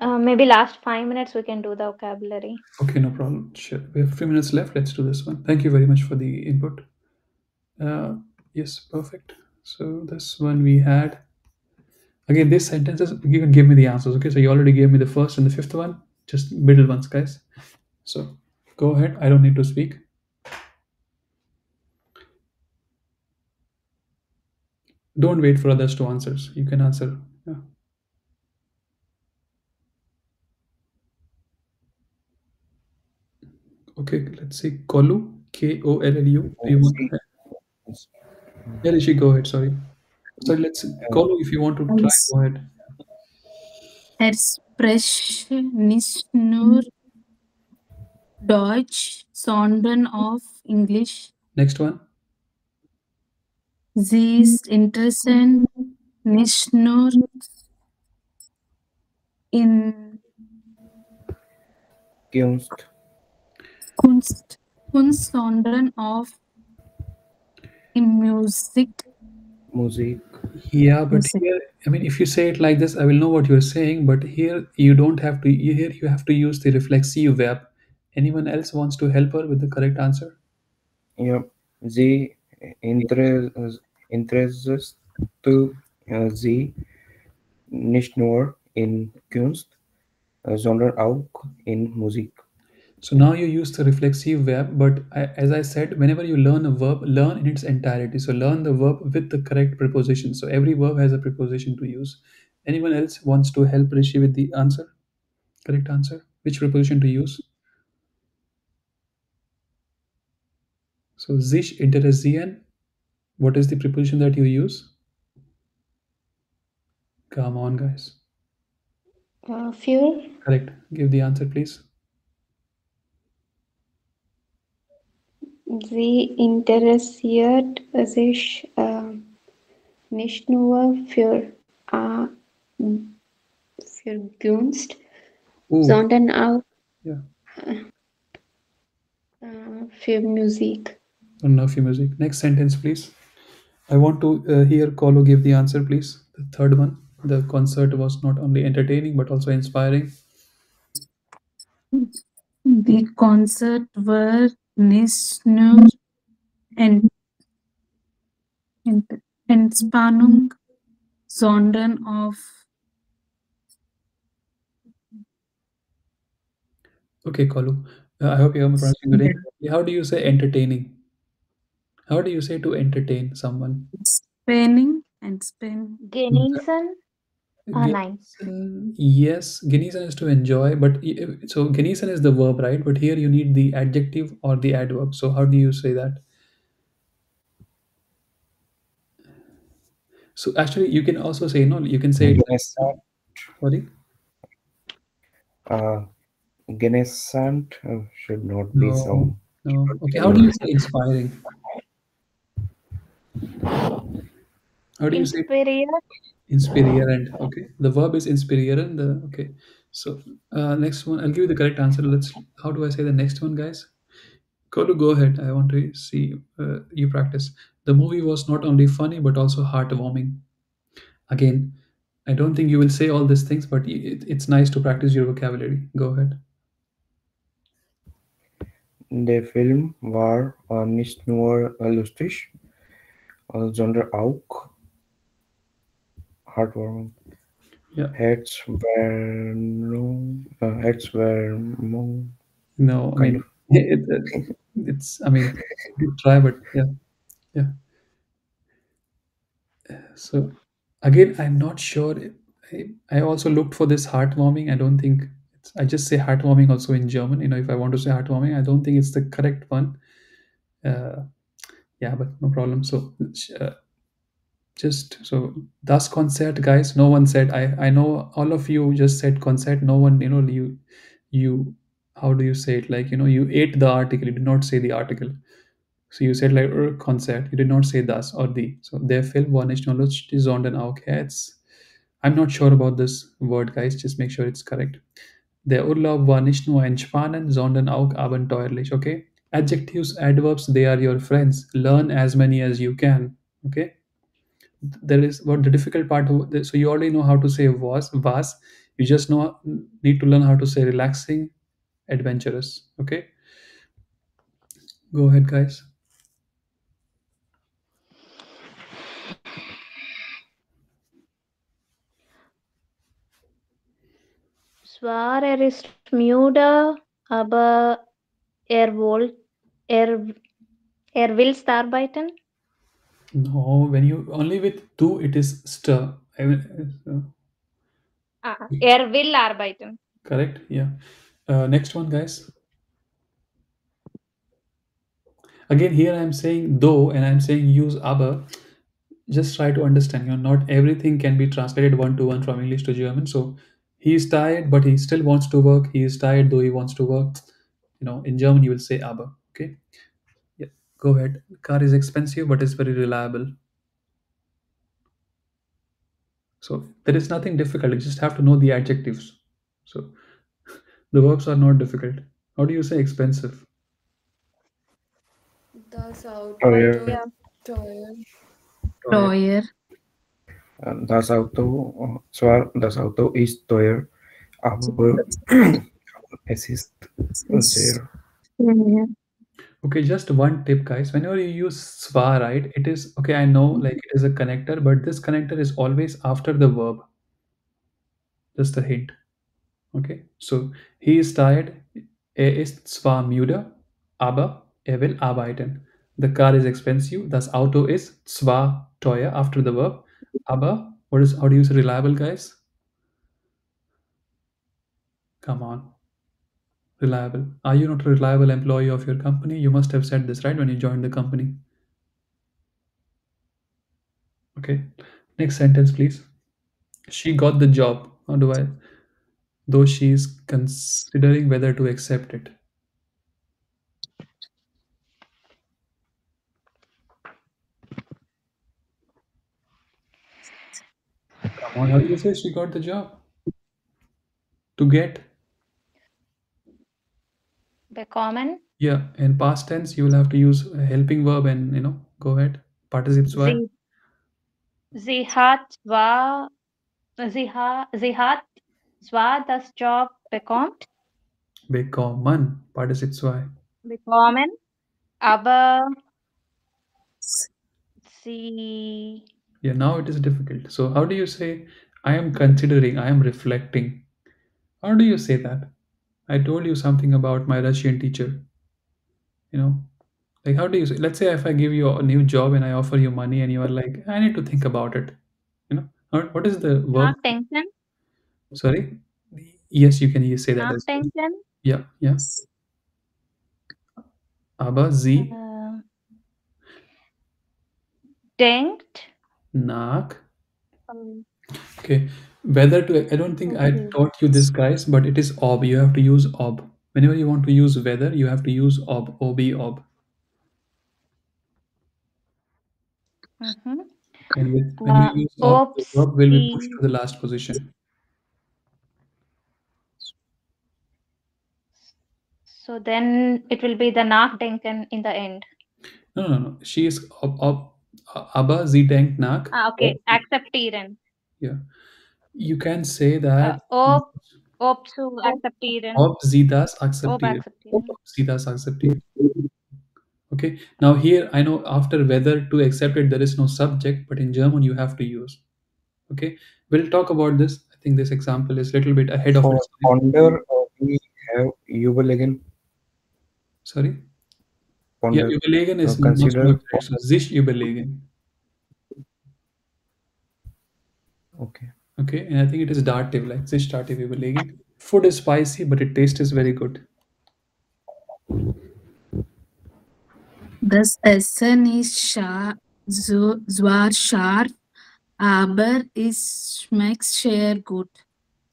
Maybe last 5 minutes we can do the vocabulary. Okay, no problem. Sure. We have 3 minutes left. Let's do this one. Thank you very much for the input. Yes, perfect. So this one we had. Again, these sentences, you can give me the answers. Okay, so you already gave me the first and the fifth one, just middle ones, guys. So go ahead. I don't need to speak. Don't wait for others to answer. You can answer. Yeah. Okay, let's see. Kolu, Kollu. Do you want to? Yeah, Rishi, go ahead. Sorry, let's Kolu. If you want to try, go ahead. Spreche nicht nur Deutsch, sondern auch English. Next one. Sie ist interessant nicht nur in Kunst, Kunst, sondern auch in Musik, Yeah, but Musik. here, I mean, if you say it like this, I will know what you're saying. But here, you don't have to. Here, you have to use the reflexive verb. Anyone else wants to help her with the correct answer? ja, sie interessiert sie nicht nur in Kunst, sondern auch in Musik. So now you use the reflexive verb, but as I said, whenever you learn a verb, learn in its entirety. So learn the verb with the correct preposition. So every verb has a preposition to use. Anyone else wants to help Rishi with the answer? Correct answer? Which preposition to use? So sich interessieren. What is the preposition that you use? Come on, guys. Für Correct. Give the answer, please. sie interessiert sich nicht nur für Kunst, Oh, sondern auch yeah. für Musik. Don't know if you music. Next sentence, please. I want to hear Kolo give the answer, please. The third one. The concert was not only entertaining but also inspiring. Die Konzert war nicht nur Ent Entspannung, sondern auch Okay, Kolo. I hope you are pronouncing the name correctly. How do you say entertaining? How do you say to entertain someone? Spanning and span. Genießen. Nice. Yes, Genießen is to enjoy, but so Genießen is the verb, right? But here you need the adjective or the adverb. So how do you say that? So actually, you can also say no. You can say it like, Genesant, sorry. Genesant should not be No, some. no. Okay, how do you say inspiring? How do you say Inspiriert. inspirierend? Okay, the verb is inspirierend. Okay, so next one, I'll give you the correct answer. Let's. How do I say the next one, guys? Go ahead. I want to see you practice. The movie was not only funny but also heartwarming. Again, I don't think you will say all these things, but it's nice to practice your vocabulary. Go ahead. Der Film war nicht nur lustig, sondern auch heartwarming. Yeah. Herzwärmung. No, I Kind mean of. it's. I mean, you try, but yeah, yeah. So again, I'm not sure. I also looked for this heartwarming. I don't think it's, I just say heartwarming also in German. If I want to say heartwarming, I don't think it's the correct one. Yeah, but no problem. So just so das Konzert, guys. No one said. I know all of you just said concert. No one, you. How do you say it? Like you ate the article. You did not say the article. So you said like concert. You did not say das or the. So der Film war nicht nur lustig, sondern auch Herz. I'm not sure about this word, guys. Just make sure it's correct. Der Urlaub war nicht nur entspannend, sondern auch abenteuerlich. Okay. Adjectives, adverbs, they are your friends. Learn as many as you can. Okay. There is what the difficult part. So you already know how to say was. You just need to learn how to say relaxing, adventurous. Okay. Go ahead, guys. Zwar ist müde, aber wollte, er, er will arbeiten. No, when you only with two, it is stir. I mean, Will arbeiten. correct? Yeah. Next one, guys. Again, here I'm saying though, and I'm saying use aber. Just try to understand. Not everything can be translated one to one from English to German. So He is tired, but he still wants to work. He is tired, though he wants to work. In German, you will say aber. Okay. Yeah. Go ahead. Car is expensive, but it's very reliable. So there is nothing difficult. You just have to know the adjectives. So the verbs are not difficult. How do you say expensive? Das Auto Teuer. ist Yeah. teuer. Teuer. Das Auto ist teuer, aber es ist sehr. Yeah. Okay, just one tip, guys. Whenever you use swa, right, it is okay. I know, like it is a connector, but this connector is always after the verb. Just a hint. Okay, so he is tired. Ist zwar müde, aber will arbeiten. The car is expensive. Das Auto ist zwar teuer after the verb, aber how do you say reliable, guys? Come on, reliable. Are you not a reliable employee of your company? You must have said this right when you joined the company. Okay, next sentence, please. She got the job. How do I? Though she is considering whether to accept it. Come on, how do you say she got the job? To get. Bekommen. Yeah, in past tense, you will have to use a helping verb and go ahead. Participle zwei. Sie hat zwar, sie hat zwar das Job Bekommen. Participle zwei. bekommen, aber sie, Yeah, now it is difficult. So how do you say I am considering, I am reflecting? How do you say that? I told you something about my Russian teacher. You know, like how do you say? Let's say if I give you a new job and I offer you money and you are like, I need to think about it. What is the verb? nachdenken, Sorry. Yes, you can say that as well. nachdenken, Yeah, yeah. Aber sie denkt, nach. Okay. Whether to, I don't think I taught you this, guys, but it is ob. You have to use ob. Whenever you want to use whether, you have to use ob. Ob. mhm. And when you use ob, ob the verb will be pushed sie, to the last position. so then it will be the nachdenken in the end. No. She is aber sie denkt nach. Okay, akzeptieren. Yeah. You can say that. Ob zu akzeptieren. Ob sie das Ob akzeptiert. akzeptieren. Ob sie das akzeptiert. Okay. Now here I know after whether to accept it there is no subject, but in German you have to use. Okay. We'll talk about this. I think this example is a little bit ahead of For its time. ponder, we have überlegen. Sorry. Yeah, Ponder. überlegen is much Consider. more correct. So sich überlegen. Okay. Okay, and I think it is dative, like sich dative überlegen. Food is spicy, but its taste is very good. Das Essen ist zwar scharf, aber es schmeckt sehr gut.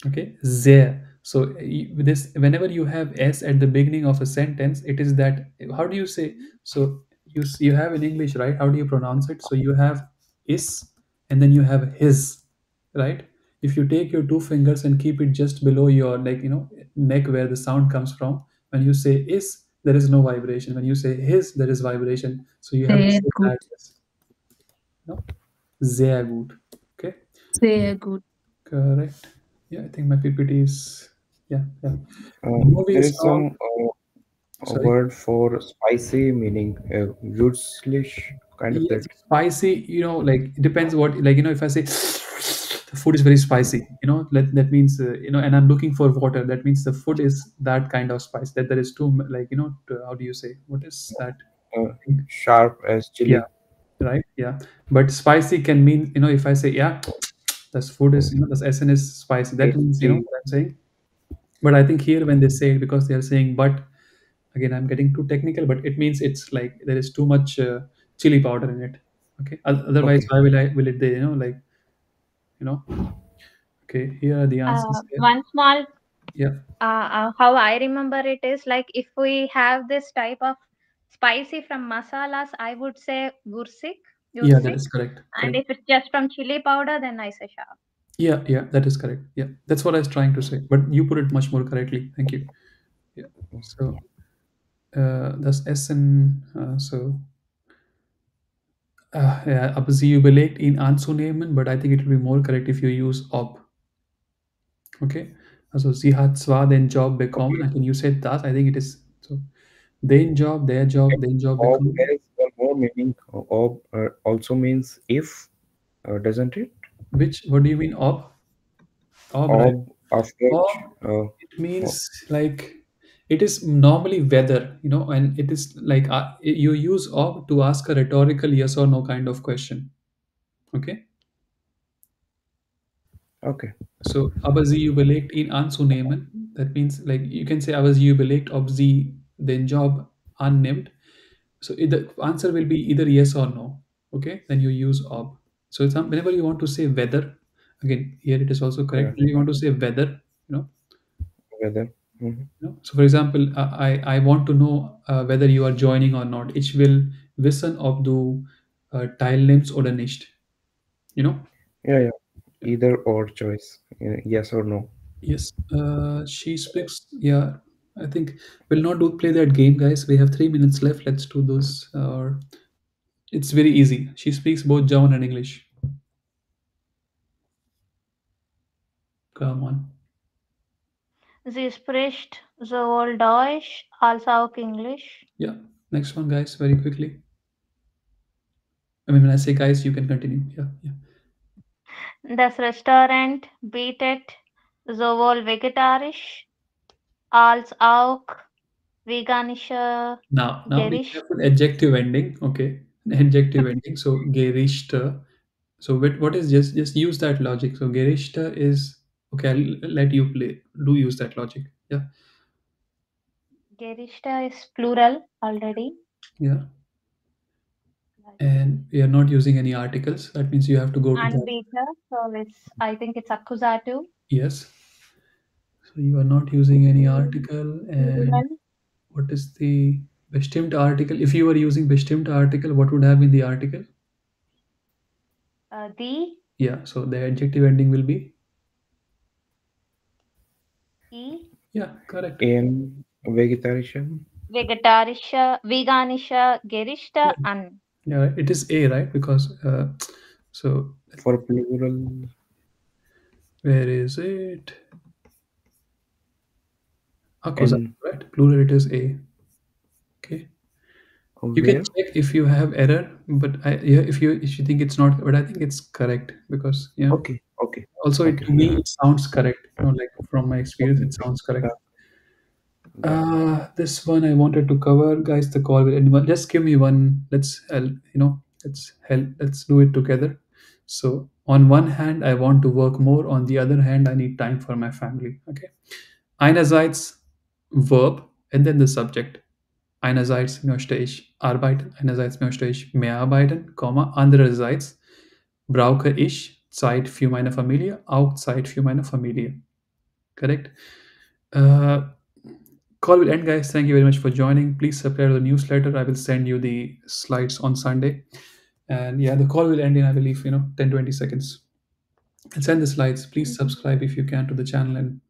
Okay, sehr. So this whenever you have s at the beginning of a sentence, it is that. How do you say? So you have in English, right? How do you pronounce it? So you have is, and then you have his, right? If you take your two fingers and keep it just below your neck where the sound comes from, when you say is, there is no vibration. When you say his, there is vibration. So you have to Sehr say gut. that. No? Sehr gut. Okay. Sehr gut. Correct. Yeah, I think my PPT is yeah. The movie There is is called. some word for spicy meaning würzlich kind of Yes, that. spicy. Like it depends what if I say the food is very spicy, that means and I'm looking for water. That means the food is that kind of spice. That there is too how do you say what is that? Sharp as chili. Yeah, right. Yeah, but spicy can mean if I say yeah, this food is this SN is spicy. That means Tasty. what I'm saying. But I think here when they say it, because they are saying but, again I'm getting too technical, but it means it's like there is too much chili powder in it. Okay. Otherwise, Okay. why will it they like. Okay, here are the answers here. One small, Yeah, how I remember it is like if we have this type of spicy from masalas, I would say gursik, yeah, that yursik. is correct. And Correct. if it's just from chili powder, then I say sharp. Yeah, yeah, that is correct. Yeah, that's what I was trying to say. But you put it much more correctly. Thank you. Yeah. So that's S and yeah, ab sie überlegt ihn anzunehmen, but I think it will be more correct if you use ob. Okay. Also sie hat zwar den Job bekommen. Okay. I think you said that. I think it is so. Den Job Ob bekommen. has one more meaning. Ob also means if, doesn't it? Which? What do you mean ob? Ob, right? Ob after. Ob. Uh, It means like it is normally whether, and it is like you use ob to ask a rhetorical yes or no kind of question. Okay. okay. So, aber sie überlegt ihn anzunehmen. That means like you can say, aber sie überlegt, ob sie den Job annimmt. So the answer will be either yes or no. Okay, then you use ob. So whenever you want to say whether, again here it is also Yeah. correct. When you want to say whether, you know, Whether. Mhm. So for example, I want to know whether you are joining or not. Ich will wissen, ob du teilnimmst oder nicht. You know. Yeah, yeah. Either or choice. Yes or no. Yes, she speaks. Yeah, I think we'll not do play that game, guys. We have 3 minutes left. Let's do those. Or it's very easy. She speaks both German and English. Come on. Sie spricht sowohl Deutsch als auch Englisch. Yeah. Next one, guys. Very quickly. I mean, when I say guys, you can continue. Yeah, yeah. Das Restaurant bietet sowohl vegetarisch als auch veganische Now be Gerichte. careful. Adjective ending. Okay, adjective ending. So Gerichte. So what is just use that logic. So Gerichte is okay. I'll let you play. Do use that logic. Yeah, Gerichte is plural already. yeah. And we are not using any articles. That means you have to go to that. Anbieter, so I think it's accusative. Yes. So you are not using any article. And Plural. what is the bestimmte article? If you were using bestimmte article, what would have been the article? Die, Yeah. So the adjective ending will be I, yeah. Correct. In vegetarian. veganische Gerichte an. Yeah. Right. It is a right because so For plural. where is it? Accusative, In right? Plural. It is a. Okay. You can where? check if you have error, but yeah, if you think it's not, but I think it's correct because Okay. Okay. also Okay. to me it sounds correct. Like from my experience, Okay. it sounds correct. Yeah. Yeah. This one I wanted to cover, guys. The call will end. Just give me one. Let's do it together. So on one hand, I want to work more. On the other hand, I need time for my family. Okay. Einerseits Verb and then the subject. Einerseits möchte ich arbeiten, einerseits möchte ich mehr arbeiten, andererseits brauche ich Zeit für meine Familie, auch Zeit für meine Familie. Correct? Call will end, guys. Thank you very much for joining. Please subscribe to the newsletter. I will send you the slides on Sunday. And yeah, the call will end in, I believe, 10 20 seconds. I'll send the slides. Please subscribe if you can to the channel and